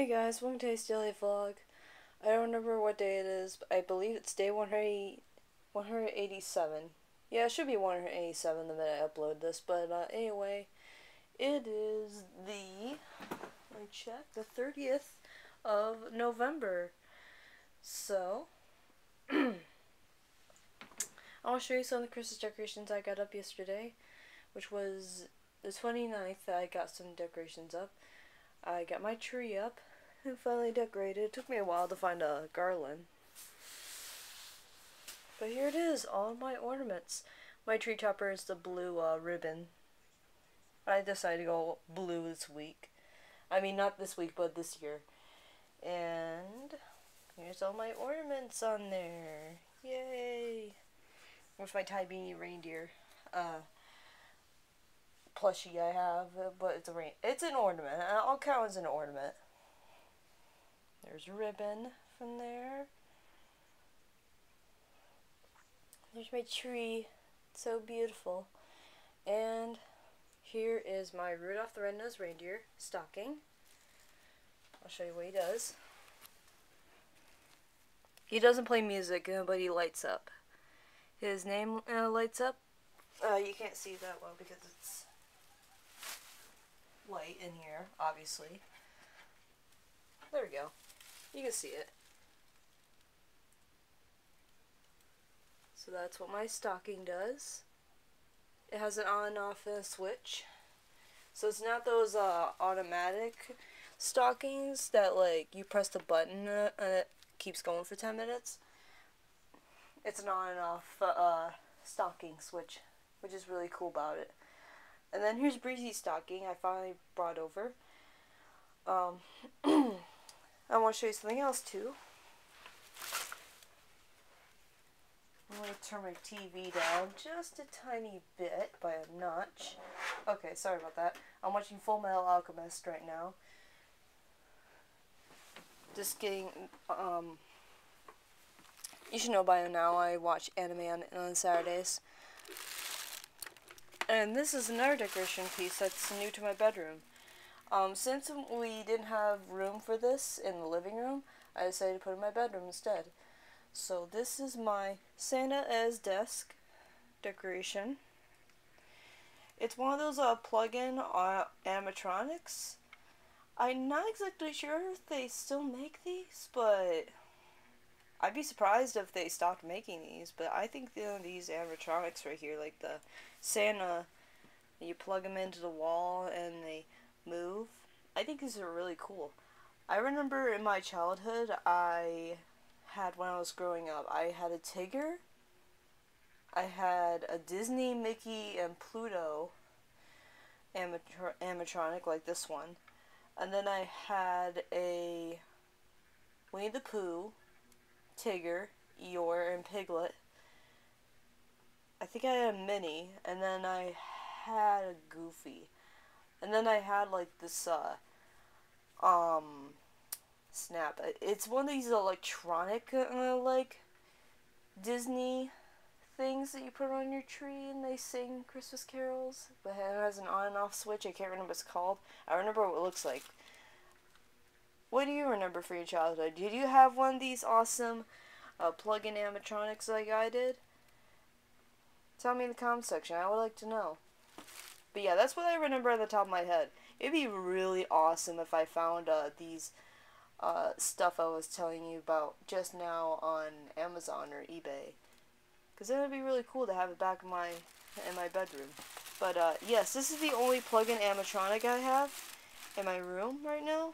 Hey guys, welcome to today's daily vlog. I don't remember what day it is, but I believe it's day 187. Yeah, it should be 187 the minute I upload this, but anyway, it is let me check, the 30th of November. So, I want to show you some of the Christmas decorations I got up yesterday, which was the 29th that I got some decorations up. I got my tree up and finally decorated. It took me a while to find a garland. But here it is, all my ornaments. My tree topper is the blue ribbon. I decided to go blue this week. I mean, not this week, but this year. And here's all my ornaments on there. Yay! Here's my Tybee reindeer plushie I have, but it's an ornament. I'll count as an ornament. There's a ribbon from there. There's my tree. It's so beautiful. And here is my Rudolph the Red-Nosed Reindeer stocking. I'll show you what he does. He doesn't play music, but he lights up. His name lights up. You can't see that well because it's light in here, obviously. There we go. You can see it. So that's what my stocking does. It has an on and off switch. So it's not those automatic stockings that like you press the button and it keeps going for 10 minutes. It's an on and off stocking switch, which is really cool about it. And then here's Breezy's stocking I finally brought over. I want to show you something else too. I'm going to turn my TV down just a tiny bit by a notch. Okay, sorry about that. I'm watching Full Metal Alchemist right now. Just getting, you should know by now I watch anime on Saturdays. And this is another decoration piece that's new to my bedroom. Since we didn't have room for this in the living room, I decided to put it in my bedroom instead. So this is my Santa as desk decoration. It's one of those plug-in animatronics. I'm not exactly sure if they still make these, but I'd be surprised if they stopped making these. But I think these animatronics right here, like the Santa, you plug them into the wall and they move. I think these are really cool. I remember in my childhood, when I was growing up, I had a Tigger, I had a Disney, Mickey, and Pluto animatronic like this one, and then I had a Winnie the Pooh, Tigger, Eeyore, and Piglet. I think I had a Minnie, and then I had a Goofy. And then I had like this Snap. It's one of these electronic like Disney things that you put on your tree and they sing Christmas carols. But it has an on and off switch. I can't remember what it's called. I remember what it looks like. What do you remember from your childhood? Did you have one of these awesome plug-in animatronics like I did? Tell me in the comment section. I would like to know. But yeah, that's what I remember on the top of my head. It'd be really awesome if I found these stuff I was telling you about just now on Amazon or eBay. Because then it'd be really cool to have it back in my bedroom. But yes, this is the only plug-in animatronic I have in my room right now.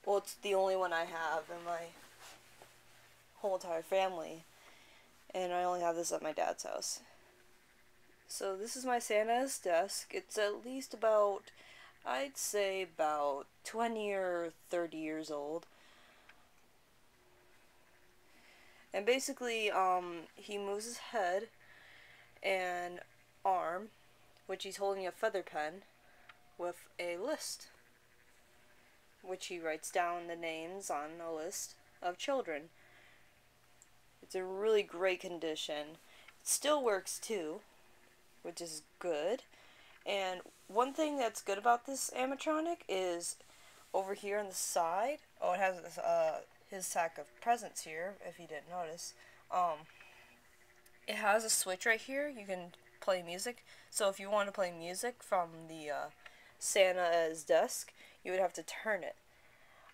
Well, it's the only one I have in my whole entire family. And I only have this at my dad's house. So this is my Santa's desk. It's at least about, I'd say about 20 or 30 years old. And basically, he moves his head and arm, which he's holding a feather pen, with a list, which he writes down the names on a list of children. It's in really great condition. It still works too, which is good. And one thing that's good about this animatronic is over here on the side. Oh, it has this, his sack of presents here, if you didn't notice. It has a switch right here. You can play music. So if you want to play music from the Santa's desk, you would have to turn it.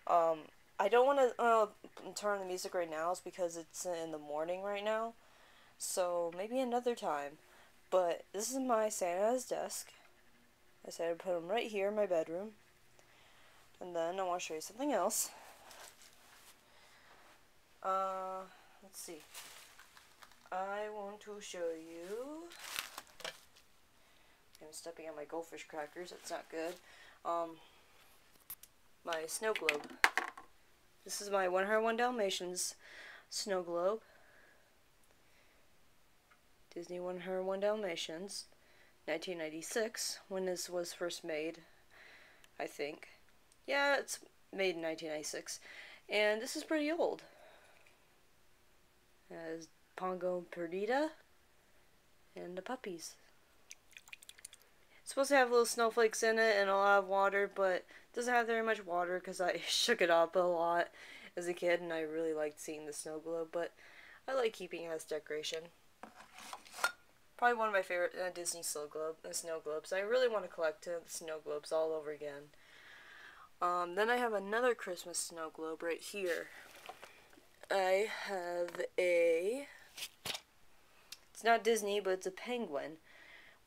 I don't want to turn the music right now, is because it's in the morning right now. So maybe another time. But this is my Santa's desk. I said I'd put him right here in my bedroom. And then I want to show you something else. Let's see. I want to show you. I'm stepping on my goldfish crackers. That's not good. My snow globe. This is my 101 Dalmatians snow globe. Disney 101 Dalmatians, 1996, when this was first made, I think. Yeah, it's made in 1996. And this is pretty old. It has Pongo Perdita and the puppies. It's supposed to have little snowflakes in it and a lot of water, but it doesn't have very much water because I shook it up a lot as a kid and I really liked seeing the snow globe, but I like keeping it as decoration. Probably one of my favorite Disney snow globes. I really want to collect the snow globes all over again. Then I have another Christmas snow globe right here. I have it's not Disney, but it's a penguin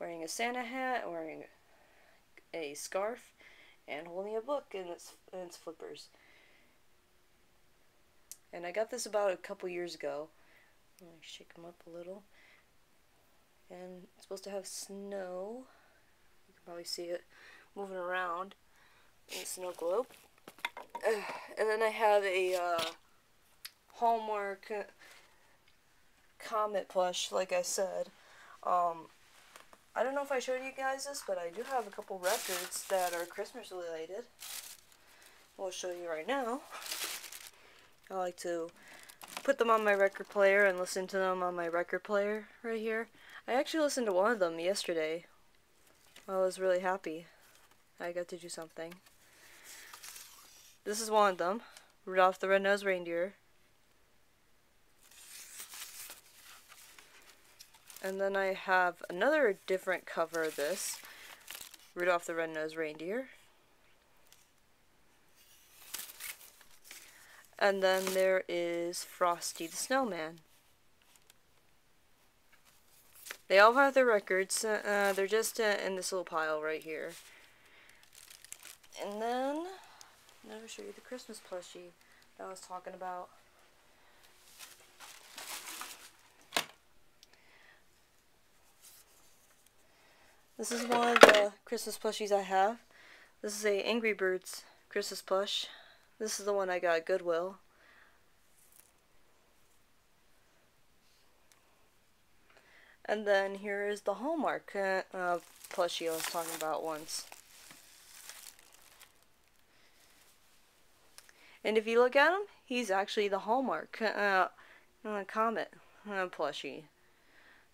wearing a Santa hat, wearing a scarf, and holding a book in its flippers. And I got this about a couple years ago. Let me shake him up a little. And it's supposed to have snow. You can probably see it moving around in the snow globe. And then I have a Hallmark Comet plush, like I said. I don't know if I showed you guys this, but I do have a couple records that are Christmas related. I'll show you right now. I like to put them on my record player and listen to them on my record player right here. I actually listened to one of them yesterday. I was really happy. I got to do something. This is one of them. Rudolph the Red-Nosed Reindeer. And then I have another different cover of this. Rudolph the Red-Nosed Reindeer. And then there is Frosty the Snowman. They all have their records. They're just in this little pile right here. And then, I'll show you the Christmas plushie that I was talking about. This is one of the Christmas plushies I have. This is a Angry Birds Christmas plush. This is the one I got at Goodwill. And then here is the Hallmark plushie I was talking about once. And if you look at him, he's actually the Hallmark Comet plushie.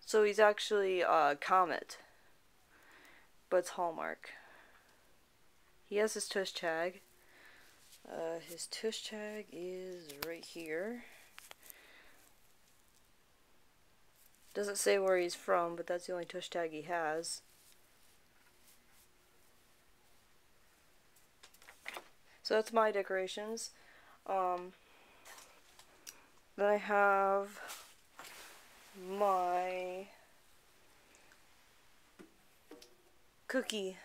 So he's actually Comet, but it's Hallmark. He has his tush tag. His tush tag is right here. Doesn't say where he's from, but that's the only tush tag he has. So that's my decorations. Then I have my cookie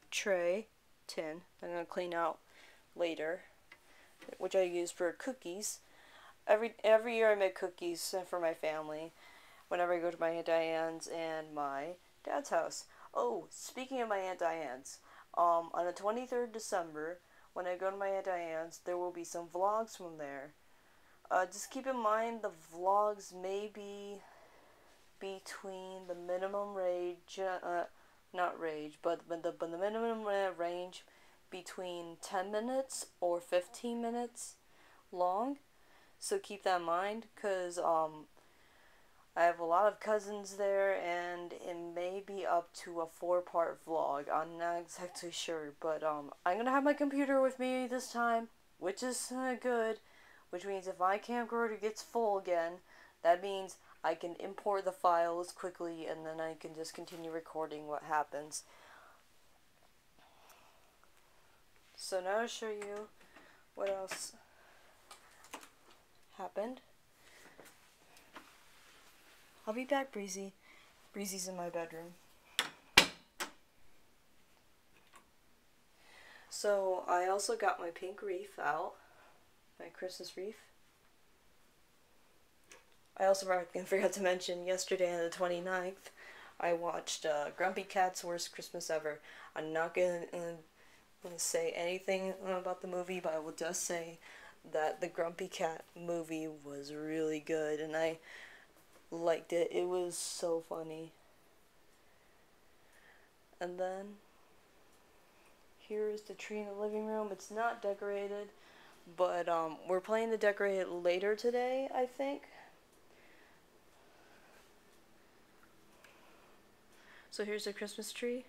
tray tin I'm going to clean out later, which I use for cookies. Every year I make cookies for my family whenever I go to my Aunt Diane's and my dad's house. Oh, speaking of my Aunt Diane's, on the 23rd December, when I go to my Aunt Diane's, there will be some vlogs from there. Just keep in mind the vlogs may be between the minimum range, but the minimum range between 10 minutes or 15 minutes long. So keep that in mind, because I have a lot of cousins there, and it may be up to a 4-part vlog. I'm not exactly sure, but I'm gonna have my computer with me this time, which is good. Which means if my camcorder gets full again, that means I can import the files quickly, and then I can just continue recording what happens. So now I'll show you what else happened. I'll be back, Breezy. Breezy's in my bedroom. So I also got my pink wreath out, my Christmas wreath. I also forgot to mention yesterday on the 29th, I watched Grumpy Cat's Worst Christmas Ever. I'm not gonna say anything about the movie, but I will just say that the Grumpy Cat movie was really good, and I liked it. It was so funny. And then here is the tree in the living room. It's not decorated, but we're planning to decorate it later today, I think. So here's the Christmas tree.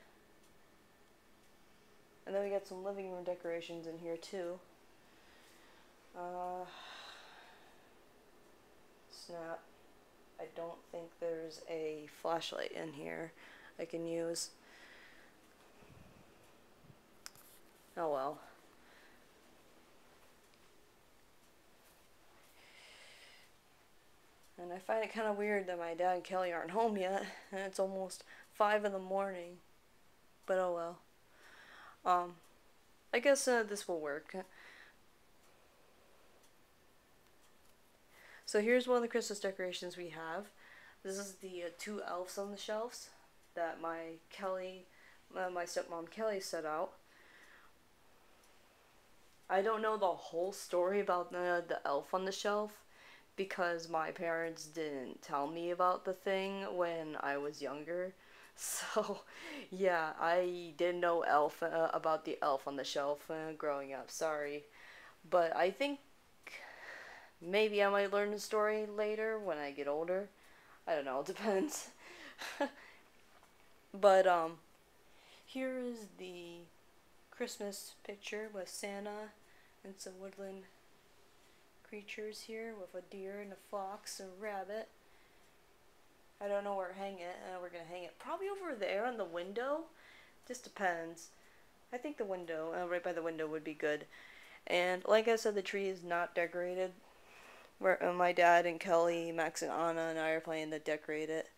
And then we got some living room decorations in here too. Snap. I don't think there's a flashlight in here I can use. Oh well. And I find it kind of weird that my dad and Kelly aren't home yet, and it's almost 5 in the morning. But oh well. I guess this will work. So here's one of the Christmas decorations we have. This is the 2 elves on the shelves that my stepmom Kelly set out. I don't know the whole story about the elf on the shelf because my parents didn't tell me about the thing when I was younger. So, yeah, I didn't know about the elf on the shelf growing up. Sorry. But I think maybe I might learn the story later when I get older. I don't know, it depends. But, here is the Christmas picture with Santa and some woodland creatures here with a deer and a fox and a rabbit. I don't know where to hang it. We're gonna hang it probably over there on the window. Just depends. I think the window, right by the window would be good. And like I said, the tree is not decorated. Where my dad and Kelly, Max and Anna and I are planning to decorate it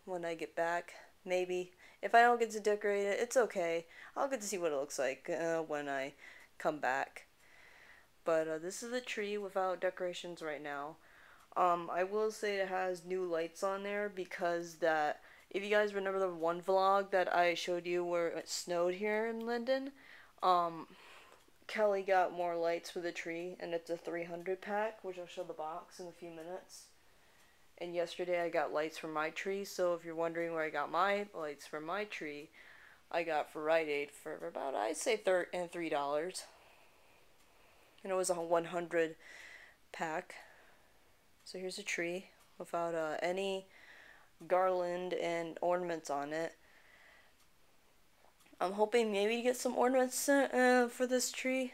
when I get back. Maybe. If I don't get to decorate it, it's okay. I'll get to see what it looks like when I come back. But this is the tree without decorations right now. I will say it has new lights on there because that, if you guys remember the one vlog that I showed you where it snowed here in Linden, Kelly got more lights for the tree, and it's a 300 pack, which I'll show the box in a few minutes. And yesterday I got lights for my tree, so if you're wondering where I got my lights for my tree, I got for Rite Aid for about, I'd say $3. And it was a 100 pack. So here's a tree without any garland and ornaments on it. I'm hoping maybe to get some ornaments for this tree.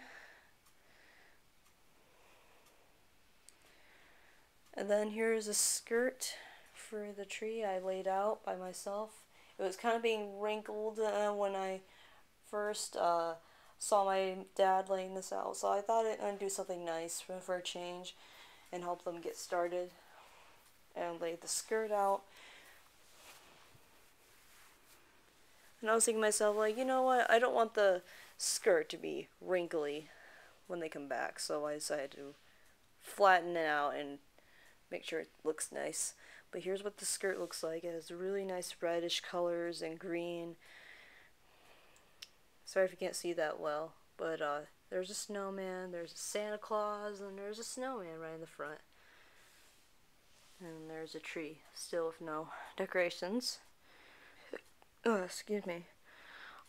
And then here's a skirt for the tree I laid out by myself. It was kind of being wrinkled when I first saw my dad laying this out, so I thought I'd do something nice for a change and help them get started. And laid the skirt out. And I was thinking to myself, like, you know what, I don't want the skirt to be wrinkly when they come back, so I decided to flatten it out and make sure it looks nice. But here's what the skirt looks like. It has really nice reddish colors and green. Sorry if you can't see that well, but there's a snowman, there's a Santa Claus, and there's a snowman right in the front. And there's a tree, still with no decorations. Oh, excuse me.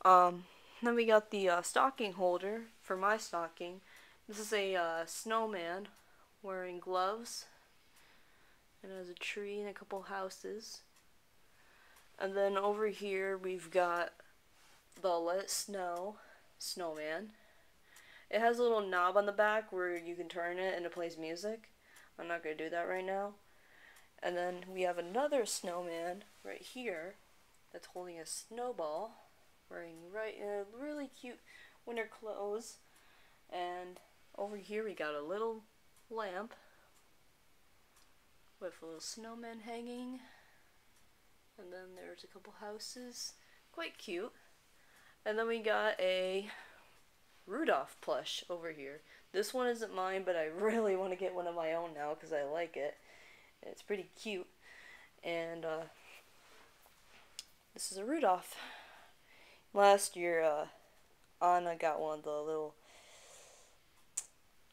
Then we got the stocking holder for my stocking. This is a snowman wearing gloves and it has a tree and a couple houses. And then over here we've got the Let It Snow snowman. It has a little knob on the back where you can turn it and it plays music. I'm not going to do that right now. And then we have another snowman right here that's holding a snowball, wearing really cute winter clothes. And over here we got a little lamp with a little snowman hanging. And then there's a couple houses, quite cute. And then we got a Rudolph plush over here. This one isn't mine, but I really want to get one of my own now because I like it. It's pretty cute. And this is a Rudolph. Last year, Anna got one of the little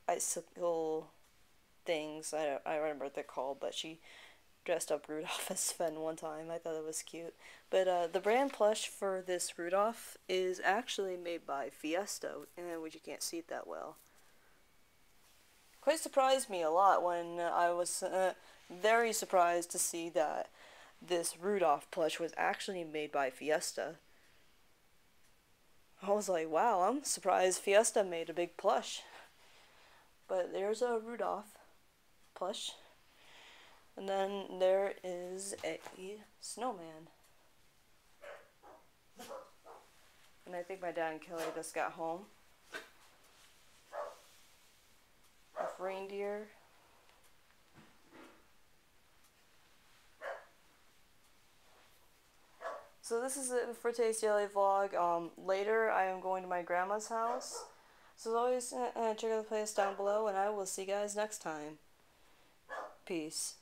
icicle things. I don't remember what they're called, but she dressed up Rudolph as Sven one time. I thought it was cute. But the brand plush for this Rudolph is actually made by Fiesta, which you can't see it that well. Quite surprised me a lot when I was very surprised to see that this Rudolph plush was actually made by Fiesta. I was like, wow, I'm surprised Fiesta made a big plush. But there's a Rudolph plush. And then there is a snowman. And I think my dad and Kelly just got home. With reindeer. So this is it for today's daily vlog. Later I am going to my grandma's house. So as always, check out the playlist down below, and I will see you guys next time. Peace.